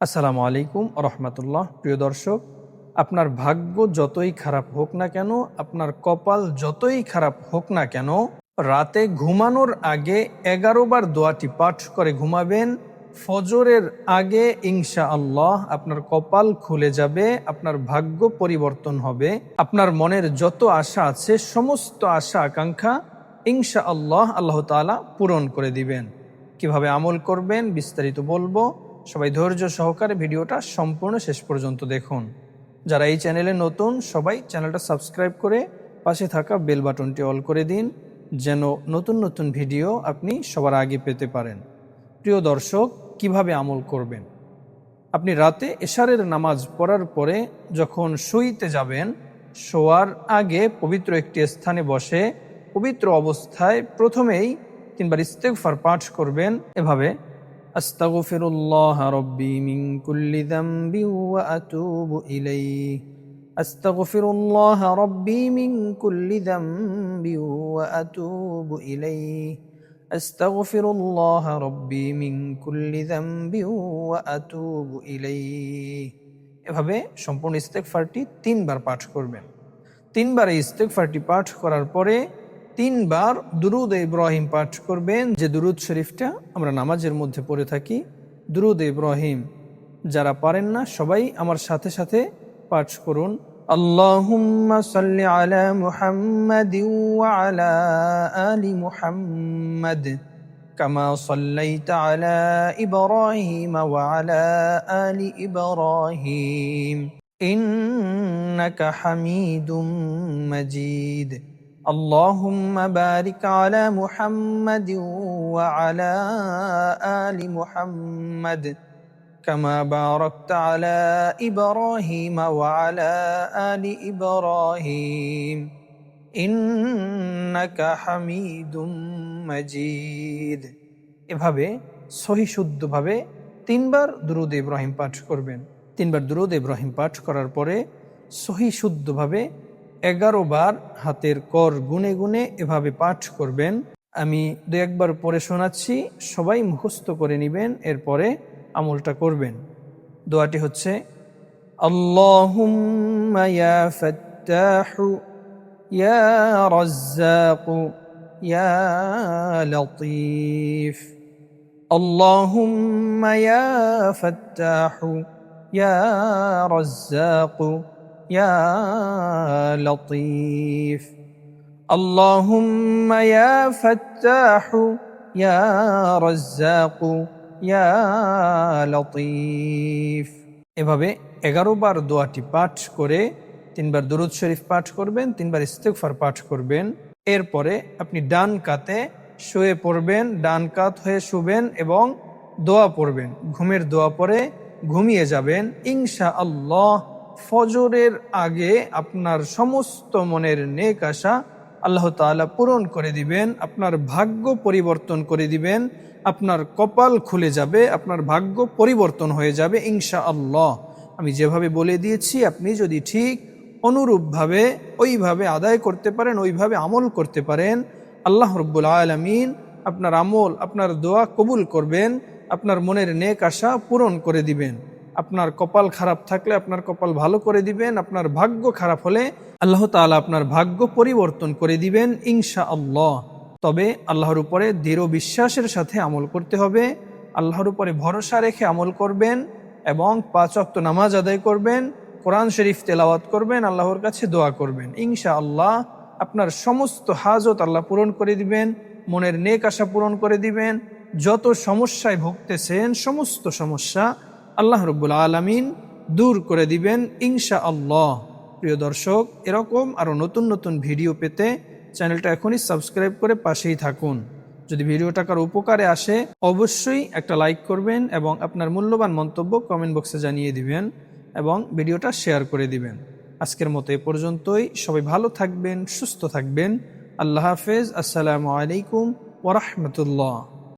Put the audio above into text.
আসসালামু আলাইকুম রহমতুল্লাহ। প্রিয় দর্শক, আপনার ভাগ্য যতই খারাপ হোক না কেন, আপনার কপাল যতই খারাপ হোক না কেন, রাতে ঘুমানোর আগে 11 বার দোয়াটি পাঠ করে ঘুমাবেন। ফজরের আগে ইনশাআল্লাহ আপনার কপাল খুলে যাবে, আপনার ভাগ্য পরিবর্তন হবে। আপনার মনের যত আশা আছে সমস্ত আশা আকাঙ্ক্ষা ইনশাআল্লাহ আল্লাহ তাআলা পূরণ করে দিবেন। কিভাবে আমল করবেন বিস্তারিত বলবো। সবাই ধৈর্য সহকারে ভিডিওটা সম্পূর্ণ শেষ পর্যন্ত দেখুন। যারা এই চ্যানেলে নতুন, সবাই চ্যানেলটা সাবস্ক্রাইব করে পাশে থাকা বেল বাটনটি অল করে দিন, যেন নতুন নতুন ভিডিও আপনি সবার আগে পেতে পারেন। প্রিয় দর্শক, কিভাবে আমল করবেন? আপনি রাতে এশারের নামাজ পড়ার পরে যখন শুইতে যাবেন, শোয়ার আগে পবিত্র একটি স্থানে বসে পবিত্র অবস্থায় প্রথমেই 3 বার ইস্তেগফার পাঠ করবেন এভাবে: আস্তাগফিরুল্লাহ রাব্বি মিন কুল্লি যামবি ওয়া আতুবু ইলাইহি, আস্তাগফিরুল্লাহ রাব্বি মিন কুল্লি যামবি ওয়া আতুবু ইলাইহি, আস্তাগফিরুল্লাহ রাব্বি মিন কুল্লি যামবি ওয়া আতুবু ইলাইহি। এভাবে সম্পূর্ণ ইস্তেগফারটি 3 বার পাঠ করবেন। 3 বার এই ইস্তেগফারটি পাঠ করার পরে 3 বার দুরুদ ইব্রাহিম পাঠ করবেন, যে দুরুদ শরীফটা আমরা নামাজের মধ্যে পড়ে থাকি, দুরুদ ইব্রাহিম। যারা পারেন না সবাই আমার সাথে সাথে পাঠ করুন: আল্লাহুম্মা সাল্লি আলা মুহাম্মাদিন ওয়া আলা আলি মুহাম্মাদ কামা সাল্লাইতা আলা ইব্রাহিম ওয়া আলা আলি ইব্রাহিম ইন্নাকা হামিদুম মাজিদ। اللهم بارك على محمد وعلى آل محمد كما باركت على إبراهيم وعلى آل إبراهيم إنك حميد مجيد। এভাবে সহি শুদ্ধভাবে 3 বার দুরুদ ইব্রাহিম পাঠ করবেন। 3 বার দুরুদ ইব্রাহিম পাঠ করার পরে সহি শুদ্ধভাবে 11 বার হাতের কর গুনে গুনে এভাবে পাঠ করবেন। আমি 2-1 বার পরে শোনাচ্ছি, সবাই মুখস্থ করে নেবেন, এরপরে আমলটা করবেন। দোয়াটি হচ্ছে: আল্লাহুম্মা ইয়া ফাত্তাহু ইয়া রাজ্জাকু ইয়া লতীফ, আল্লাহুম্মা ইয়া ফাত্তাহু ইয়া রাজ্জাকু ইয়া লতীফ, আল্লাহুম্মা ইয়া ফাত্তাহু ইয়া রাজ্জাকু ইয়া লতীফ। এভাবে 11 বার দোয়াটি পাঠ করে 3 বার দুরূদ শরীফ পাঠ করবেন, 3 বার ইস্তেগফার পাঠ করবেন। এরপরে আপনি ডান কাতে শুয়ে পড়বেন, ডান কাত হয়ে শুবেন এবং দোয়া পড়বেন। ঘুমের দোয়া পড়ে ঘুমিয়ে যাবেন। ইনশাআল্লাহ ফজরের আগে আপনার সমস্ত মনের নেক আশা আল্লাহ তাআলা পূরণ করে দিবেন, আপনার ভাগ্য পরিবর্তন করে দিবেন, আপনার কপাল খুলে যাবে, আপনার ভাগ্য পরিবর্তন হয়ে যাবে ইনশাআল্লাহ। আমি যেভাবে বলে দিয়েছি আপনি যদি ঠিক অনুরূপভাবে ওইভাবে আদায় করতে পারেন, ওইভাবে আমল করতে পারেন, আল্লাহ রাব্বুল আলামিন আপনার আমল, আপনার দোয়া কবুল করবেন, আপনার মনের নেক আশা পূরণ করে দিবেন। আপনার কপাল খারাপ থাকলে আপনার কপাল ভালো করে দিবেন, আপনার ভাগ্য খারাপ হলে আল্লাহ তাআলা আপনার ভাগ্য পরিবর্তন করে দিবেন ইনশাআল্লাহ। তবে আল্লাহর উপরে দৃঢ় বিশ্বাসের সাথে আমল করতে হবে, আল্লাহর উপরে ভরসা রেখে আমল করবেন এবং 5 ওয়াক্ত নামাজ আদায় করবেন, কোরআন শরীফ তেলাওয়াত করবেন, আল্লাহর কাছে দোয়া করবেন। ইনশাআল্লাহ আপনার সমস্ত হাজত আল্লাহ পূরণ করে দিবেন, মনের নেক আশা পূরণ করে দিবেন। যত সমস্যায় ভুগতেছেন সমস্ত সমস্যা আল্লাহ রাব্বুল আলামিন দূর করে দিবেন ইনশাআল্লাহ। প্রিয় দর্শক, এরকম আরও নতুন নতুন ভিডিও পেতে চ্যানেলটা এখনই সাবস্ক্রাইব করে পাশেই থাকুন। যদি ভিডিওটা কারো উপকারে আসে অবশ্যই একটা লাইক করবেন এবং আপনার মূল্যবান মন্তব্য কমেন্ট বক্সে জানিয়ে দিবেন এবং ভিডিওটা শেয়ার করে দিবেন। আজকের মতো এ পর্যন্তই। সবাই ভালো থাকবেন, সুস্থ থাকবেন। আল্লাহ হাফেজ। আসসালামু আলাইকুম ওয়া রাহমাতুল্লাহ।